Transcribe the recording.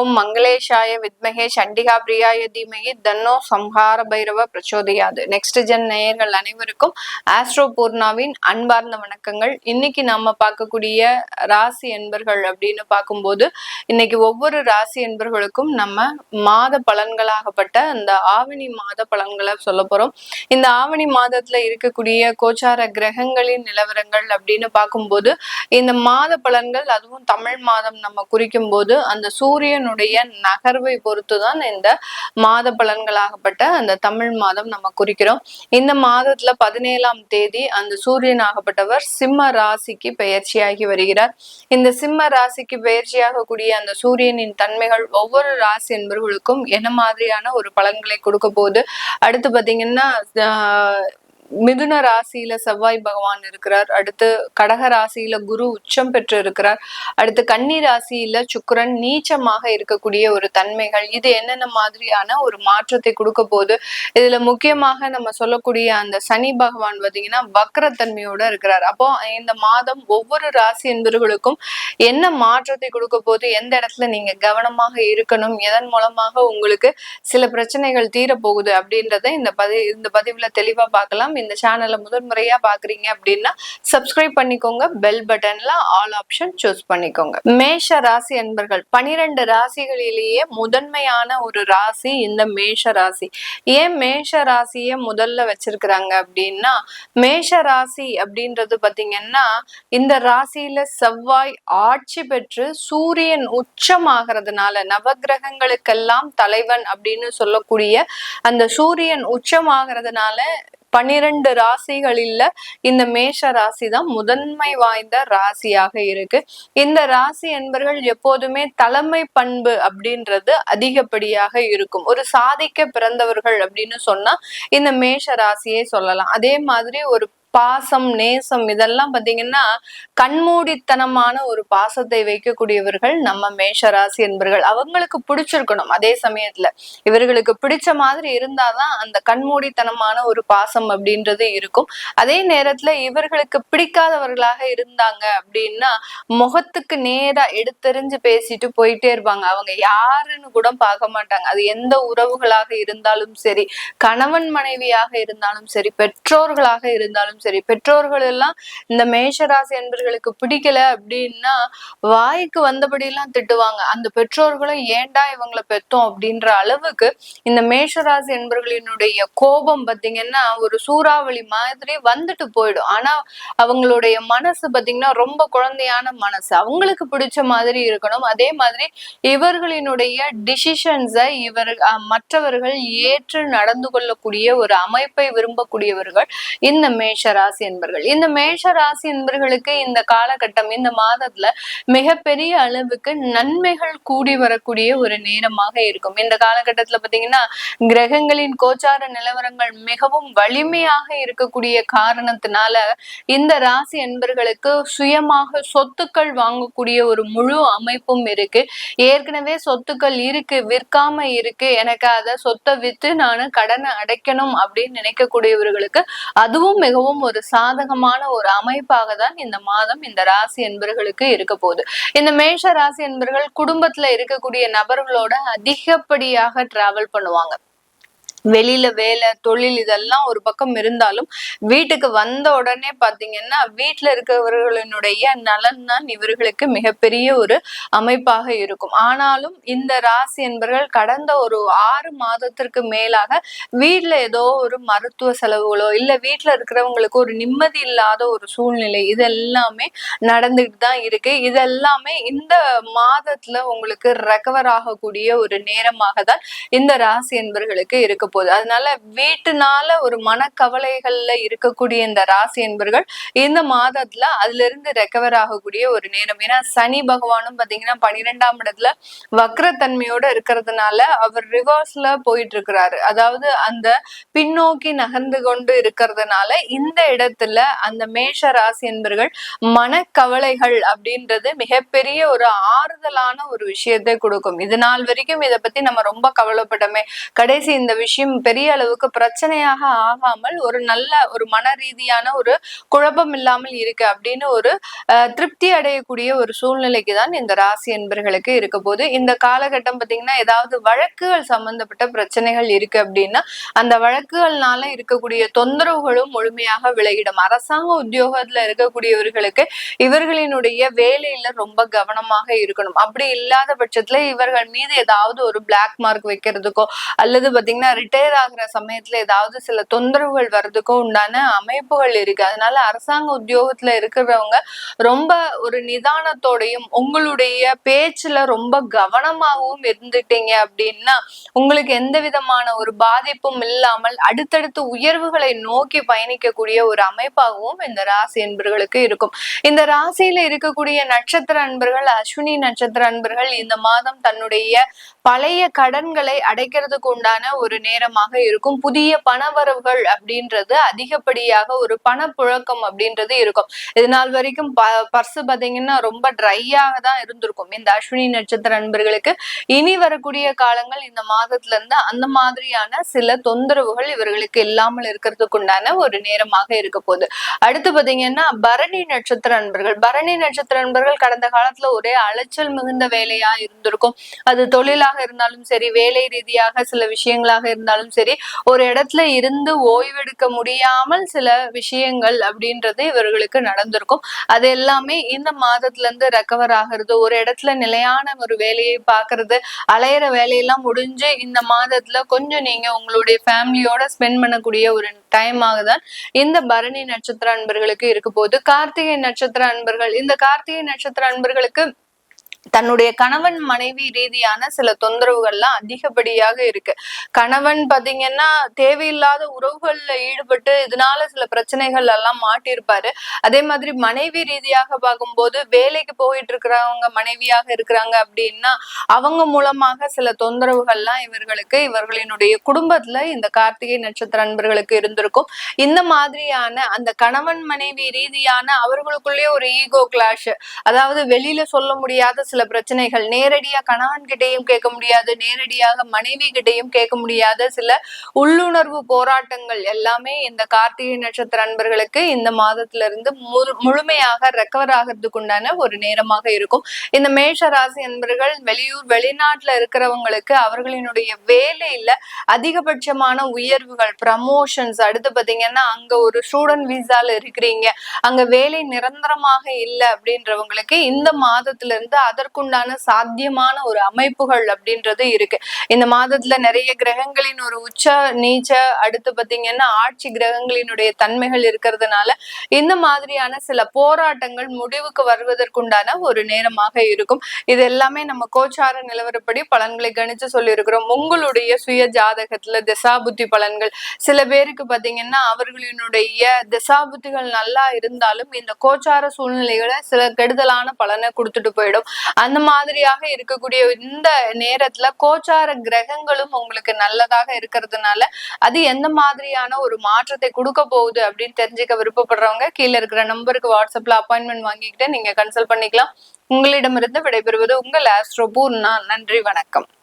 ஓம் மங்களேஷாய வித்மகே சண்டிகா பிரியாய தீமகி தன்னோ சம்ஹார பைரவ பிரச்சோதயாது. நெக்ஸ்ட் ஜென் நேயர்கள் அனைவருக்கும் ஆஸ்ட்ரோ பூர்ணாவின் அன்பார்ந்த வணக்கங்கள். இன்னைக்கு நாம பார்க்கக்கூடிய ராசி என்பர்கள் அப்படின்னு பார்க்கும்போது இன்னைக்கு ஒவ்வொரு ராசி என்பர்களுக்கும் நம்ம மாத பலன்களாகப்பட்ட இந்த ஆவணி மாத பலன்களை சொல்ல போறோம். இந்த ஆவணி மாதத்துல இருக்கக்கூடிய கோச்சார கிரகங்களின் நிலவரங்கள் அப்படின்னு பார்க்கும்போது இந்த மாத பலன்கள், அதுவும் தமிழ் மாதம் நம்ம குறிக்கும் போது அந்த சூரியனுடைய நகர்வை பொறுத்துதான் இந்த மாத பலன்களாகப்பட்ட அந்த தமிழ் மாதம் நம்ம குறிக்கிறோம். இந்த மாதத்துல 17ஆம் தேதி அந்த சூரியன் ஆகப்பட்டவர் சிம்ம ராசிக்கு பெயர்ச்சியாகி வருகிறார். இந்த சிம்ம ராசிக்கு பெயர்ச்சியாக கூடிய அந்த சூரியனின் தன்மைகள் ஒவ்வொரு ராசி என்பவர்களுக்கும் என்ன மாதிரியான ஒரு பலன்களை கொடுக்க போகுது. அடுத்து பாத்தீங்கன்னா மிதுன ராசியில செவ்வாய் பகவான் இருக்கிறார். அடுத்து கடக ராசியில குரு உச்சம் பெற்று இருக்கிறார். அடுத்து கன்னி ராசியில சுக்கிரன் நீச்சமாக இருக்கக்கூடிய ஒரு தன்மைகள், இது என்னென்ன மாதிரியான ஒரு மாற்றத்தை கொடுக்க போகுது. இதுல முக்கியமாக நம்ம சொல்லக்கூடிய அந்த சனி பகவான் பாத்தீங்கன்னா வக்ரத்தன்மையோட இருக்கிறார். அப்போ இந்த மாதம் ஒவ்வொரு ராசி என்பவர்களுக்கும் என்ன மாற்றத்தை கொடுக்க போகுது, எந்த இடத்துல நீங்க கவனமாக இருக்கணும், எதன் மூலமாக உங்களுக்கு சில பிரச்சனைகள் தீரப்போகுது அப்படின்றத இந்த பதிவுல தெளிவா பார்க்கலாம். இந்த சேனலை முதல் முறையா பாக்குறீங்க அப்படின்னா சப்ஸ்கிரைப் பண்ணிக்கோங்க, பெல் பட்டன்ல ஆல் ஆப்ஷன் சூஸ் பண்ணிக்கோங்க. மேஷ ராசி என்பர்கள் 12 ராசிகளிலேயே முதன்மையான ஒரு ராசி இந்த மேஷ ராசி. ஏன் மேஷ ராசிய முதல்ல வச்சிருக்கிறாங்க அப்படின்னா, மேஷ ராசி அப்படின்றது பாத்தீங்கன்னா இந்த ராசியில செவ்வாய் ஆட்சி பெற்று சூரியன் உச்சமாகிறதுனால, நவகிரகங்களுக்கெல்லாம் தலைவன் அப்படின்னு சொல்லக்கூடிய அந்த சூரியன் உச்சமாகிறதுனால 12 ராசிகளில் இந்த மேஷ ராசி தான் முதன்மை வாய்ந்த ராசியாக இருக்கு. இந்த ராசி என்பர்கள் எப்போதுமே தலைமை பண்பு அப்படின்றது அதிகப்படியாக இருக்கும். ஒரு சாதிக்க பிறந்தவர்கள் அப்படின்னு சொன்னா இந்த மேஷ ராசியை சொல்லலாம். அதே மாதிரி ஒரு பாசம், நேசம், இதெல்லாம் பாத்தீங்கன்னா கண்மூடித்தனமான ஒரு பாசத்தை வைக்கக்கூடியவர்கள் நம்ம மேஷராசி என்பர்கள். அவங்களுக்கு பிடிச்சிருக்கணும், அதே சமயத்துல இவர்களுக்கு பிடிச்ச மாதிரி இருந்தாதான் அந்த கண்மூடித்தனமான ஒரு பாசம் அப்படின்றது இருக்கும். அதே நேரத்துல இவர்களுக்கு பிடிக்காதவர்களாக இருந்தாங்க அப்படின்னா முகத்துக்கு நேரா எடுத்தெறிஞ்சு பேசிட்டு போயிட்டே இருப்பாங்க. அவங்க யாருன்னு கூட பார்க்க மாட்டாங்க. அது எந்த உறவுகளாக இருந்தாலும் சரி, கணவன் மனைவியாக இருந்தாலும் சரி, பெற்றோர்களாக இருந்தாலும் சரி. பெற்றோர்கள் எல்லாம் இந்த மேஷராசி என்பர்களுக்கு பிடிக்கல அப்படின்னா வாய்க்கு வந்தபடி எல்லாம் திட்டுவாங்க. அந்த பெற்றோர்களும் ஏண்டா இவங்களை பெத்தோம் அப்படின்ற அளவுக்கு இந்த மேஷராசி என்பர்களினுடைய கோபம் பாத்தீங்கன்னா ஒரு சூறாவளி மாதிரி வந்துட்டு போயிடும். ஆனா அவங்களுடைய மனசு பாத்தீங்கன்னா ரொம்ப குழந்தையான மனசு, அவங்களுக்கு பிடிச்ச மாதிரி இருக்கணும். அதே மாதிரி இவர்களினுடைய டிசிஷன்ஸை மற்றவர்கள் ஏற்று நடந்து கொள்ளக்கூடிய ஒரு அமைப்பை விரும்பக்கூடியவர்கள் இந்த மேஷ ராசி என்பர்கள். இந்த மேஷ ராசி என்பர்களுக்கு இந்த காலகட்டம், இந்த மாதத்துல மிகப்பெரிய அளவுக்கு நன்மைகள் கூடி வரக்கூடிய ஒரு நேரமாக இருக்கும். இந்த காலகட்டத்துல பாத்தீங்கன்னா கிரகங்களின் கோச்சார நிலவரங்கள் மிகவும் வலிமையாக இருக்கக்கூடிய காரணத்தினால இந்த ராசி என்பர்களுக்கு சுயமாக சொத்துக்கள் வாங்கக்கூடிய ஒரு முழு அமைப்பும் இருக்கு. ஏற்கனவே சொத்துக்கள் இருக்கு, விற்காம இருக்கு, எனக்கு அதை சொத்தை வித்து நானு கடனை அடைக்கணும் அப்படின்னு நினைக்கக்கூடியவர்களுக்கு அதுவும் மிகவும் ஒரு சாதகமான ஒரு அமைப்பாக தான் இந்த மாதம் இந்த ராசி என்பர்களுக்கு இருக்க போகுது. இந்த மேஷ ராசி என்பர்கள் குடும்பத்துல இருக்கக்கூடிய நபர்களோட அதிகப்படியாக டிராவல் பண்ணுவாங்க. வெளியில வேலை, தொழில் இதெல்லாம் ஒரு பக்கம் இருந்தாலும் வீட்டுக்கு வந்த உடனே பாத்தீங்கன்னா வீட்டுல இருக்கிறவர்களினுடைய நலன் தான் இவர்களுக்கு மிகப்பெரிய ஒரு அமைப்பாக இருக்கும். ஆனாலும் இந்த ராசி என்பர்கள் கடந்த ஒரு 6 மாதத்திற்கு மேலாக வீட்டுல ஏதோ ஒரு மருத்துவ செலவுகளோ இல்ல வீட்டுல இருக்கிறவங்களுக்கு ஒரு நிம்மதி இல்லாத ஒரு சூழ்நிலை இதெல்லாமே நடந்துட்டு தான் இருக்கு. இதெல்லாமே இந்த மாதத்துல உங்களுக்கு ரெக்கவர் ஆகக்கூடிய ஒரு நேரமாக தான் இந்த ராசி என்பர்களுக்கு இருக்க போகுது. அதனால வீட்டுனால ஒரு மனக்கவலைகள்ல இருக்கக்கூடிய இந்த ராசி என்பர்கள் இந்த மாதத்துல அதுல இருந்து ரெக்கவர் ஆகக்கூடிய ஒரு நேரம். ஏன்னா சனி பகவானும் பாத்தீங்கன்னா 12ஆம் இடத்துல வக்ரத்தன்மையோட இருக்கிறதுனால அவர் ரிவர்ஸ்ல போயிட்டு இருக்கிறாரு. அதாவது அந்த பின்னோக்கி நகர்ந்து கொண்டு இருக்கிறதுனால இந்த இடத்துல அந்த மேஷ ராசி என்பர்கள் மனக்கவலைகள் அப்படின்றது மிகப்பெரிய ஒரு ஆறுதலான ஒரு விஷயத்தை கொடுக்கும். இது நாள் வரைக்கும் இதை பத்தி நம்ம ரொம்ப கவலைப்பட்டோமே, கடைசி இந்த விஷயம் விஷயம் பெரிய அளவுக்கு பிரச்சனையாக ஆகாமல் ஒரு நல்ல ஒரு மன ரீதியான ஒரு குழப்பம் இல்லாமல் இருக்கு அப்படின்னு ஒரு திருப்தி அடையக்கூடிய ஒரு சூழ்நிலைக்கு தான் இந்த ராசி என்பர்களுக்கு இருக்க போது. இந்த காலகட்டம் பாத்தீங்கன்னா ஏதாவது வழக்குகள் சம்பந்தப்பட்ட பிரச்சனைகள் இருக்கு அப்படின்னா அந்த வழக்குகள்னால இருக்கக்கூடிய தொந்தரவுகளும் முழுமையாக விலகிடும். அரசாங்க உத்தியோகத்துல இருக்கக்கூடியவர்களுக்கு இவர்களினுடைய வேலையில ரொம்ப கவனமாக இருக்கணும். அப்படி இல்லாத பட்சத்துல இவர்கள் மீது ஏதாவது ஒரு பிளாக் மார்க் வைக்கிறதுக்கோ அல்லது பாத்தீங்கன்னா ரிட்டையர் ஆகுற சமயத்துல ஏதாவது சில தொந்தரவுகள் வர்றதுக்கோ உண்டான அமைப்புகள் இருக்கு. அதனால அரசாங்க உத்தியோகத்துல இருக்கிறவங்க ரொம்ப ஒரு நிதானத்தோடையும் உங்களுடைய பேச்சுல ரொம்ப கவனமாகவும் இருந்துட்டீங்க அப்படின்னா உங்களுக்கு எந்த விதமான ஒரு பாதிப்பும் இல்லாமல் அடுத்தடுத்து உயர்வுகளை நோக்கி பயணிக்கக்கூடிய ஒரு அமைப்பாகவும் இந்த ராசி என்பர்களுக்கு இருக்கும். இந்த ராசியில இருக்கக்கூடிய நட்சத்திர அன்பர்கள் அஸ்வினி நட்சத்திர அன்பர்கள் இந்த மாதம் தன்னுடைய பழைய கடன்களை அடைக்கிறதுக்கு உண்டான ஒரு நேரமாக இருக்கும். புதிய பணவரவுகள் அப்படின்றது அதிகப்படியாக ஒரு பணப்புழக்கம் அப்படின்றது இருக்கும். இது நாள் வரைக்கும் பர்சு பாத்தீங்கன்னா ரொம்ப ட்ரையாக தான் இருந்திருக்கும் இந்த அஸ்வினி நட்சத்திர அன்பர்களுக்கு. இனி வரக்கூடிய காலங்கள் இந்த மாதத்துல இருந்து அந்த மாதிரியான சில தொந்தரவுகள் இவர்களுக்கு இல்லாமல் இருக்கிறதுக்கு உண்டான ஒரு நேரமாக இருக்க போகுது. அடுத்து பாத்தீங்கன்னா பரணி நட்சத்திர அன்பர்கள். பரணி நட்சத்திர அன்பர்கள் கடந்த காலத்துல ஒரே அலைச்சல் மிகுந்த வேலையா இருந்திருக்கும். அது தொழிலாக இருந்தாலும் சரி, வேலை ரீதியாக சில விஷயங்களாக இருந்தாலும் சரி, ஒரு இடத்துல இருந்து ஓய்வெடுக்க முடியாமல் சில விஷயங்கள் அப்படின்றது இவர்களுக்கு நடந்திருக்கும். அது எல்லாமே இந்த மாதத்துல இருந்து ரெக்கவர் ஆகிறது, ஒரு இடத்துல நிலையான ஒரு வேலையை பாக்குறது, அலையிற வேலையெல்லாம் முடிஞ்சு இந்த மாதத்துல கொஞ்சம் நீங்க உங்களுடைய ஃபேமிலியோட ஸ்பெண்ட் பண்ணக்கூடிய ஒரு டைமாக தான் இந்த பரணி நட்சத்திர அன்பர்களுக்கு இருக்க போகுது. கார்த்திகை நட்சத்திர அன்பர்கள். இந்த கார்த்திகை நட்சத்திர அன்பர்களுக்கு தன்னுடைய கணவன் மனைவி ரீதியான சில தொந்தரவுகள்லாம் அதிகப்படியாக இருக்கு. கணவன் பாத்தீங்கன்னா தேவையில்லாத உறவுகள்ல ஈடுபட்டு இதனால சில பிரச்சனைகள் எல்லாம் மாட்டிருப்பாரு. அதே மாதிரி மனைவி ரீதியாக பார்க்கும்போது வேலைக்கு போயிட்டு இருக்கிறவங்க மனைவியாக இருக்கிறாங்க அப்படின்னா அவங்க மூலமாக சில தொந்தரவுகள்லாம் இவர்களுக்கு இவர்களினுடைய குடும்பத்துல இந்த கார்த்திகை நட்சத்திர அன்பர்களுக்கு இருந்திருக்கும். இந்த மாதிரியான அந்த கணவன் மனைவி ரீதியான அவர்களுக்குள்ளேயே ஒரு ஈகோ கிளாஷ், அதாவது வெளியில சொல்ல முடியாத சில பிரச்சனைகள், நேரடியா கணவன் கிட்டையும் கேட்க முடியாது, நேரடியாக மனைவி கிட்டையும் கேட்க முடியாத சில உள்ளுணர்வு போராட்டங்கள் எல்லாமே இந்த கார்த்திகை நட்சத்திர அன்பர்களுக்கு இந்த மாதத்துல இருந்து முழுமையாக ரெக்கவர் ஆகிறதுக்கு உண்டான ஒரு நேரமாக இருக்கும். இந்த மேஷ ராசி அன்பர்கள் வெளியூர் வெளிநாட்டுல இருக்கிறவங்களுக்கு அவர்களினுடைய வேலையில அதிகபட்சமான உயர்வுகள், ப்ரமோஷன்ஸ், அடுத்து பாத்தீங்கன்னா அங்க ஒரு ஸ்டூடெண்ட் விசால இருக்கிறீங்க, அங்க வேலை நிரந்தரமாக இல்லை அப்படின்றவங்களுக்கு இந்த மாதத்துல இருந்து அதற்குண்டான சாத்தியமான ஒரு அமைப்புகள் அப்படின்றது இருக்கு. இந்த மாதத்துல நிறைய கிரகங்களின் ஒரு உச்ச நீச்ச, அடுத்து பாத்தீங்கன்னா ஆட்சி கிரகங்களினுடைய தன்மைகள் இருக்கிறதுனால இந்த மாதிரியான சில போராட்டங்கள் முடிவுக்கு வருவதற்குண்டான ஒரு நேரமாக இருக்கும். இது எல்லாமே நம்ம கோச்சார நிலவரப்படி பலன்களை கணிச்சு சொல்லி இருக்கிறோம். உங்களுடைய சுய ஜாதகத்துல திசாபுத்தி பலன்கள் சில பேருக்கு பாத்தீங்கன்னா அவர்களினுடைய திசாபுத்திகள் நல்லா இருந்தாலும் இந்த கோச்சார சூழ்நிலைகளை சில கெடுதலான பலனை கொடுத்துட்டு போயிடும். அந்த மாதிரியாக இருக்கக்கூடிய இந்த நேரத்துல கோச்சார கிரகங்களும் உங்களுக்கு நல்லதாக இருக்கிறதுனால அது எந்த மாதிரியான ஒரு மாற்றத்தை கொடுக்க போகுது அப்படின்னு தெரிஞ்சுக்க விருப்பப்படுறவங்க கீழே இருக்கிற நம்பருக்கு வாட்ஸ்அப்ல அப்பாயின்மெண்ட் வாங்கிக்கிட்டு நீங்க கன்சல்ட் பண்ணிக்கலாம். உங்களிடமிருந்து விடைபெறுவது உங்கள் ஆஸ்ட்ரோ பூர்ணா. நன்றி, வணக்கம்.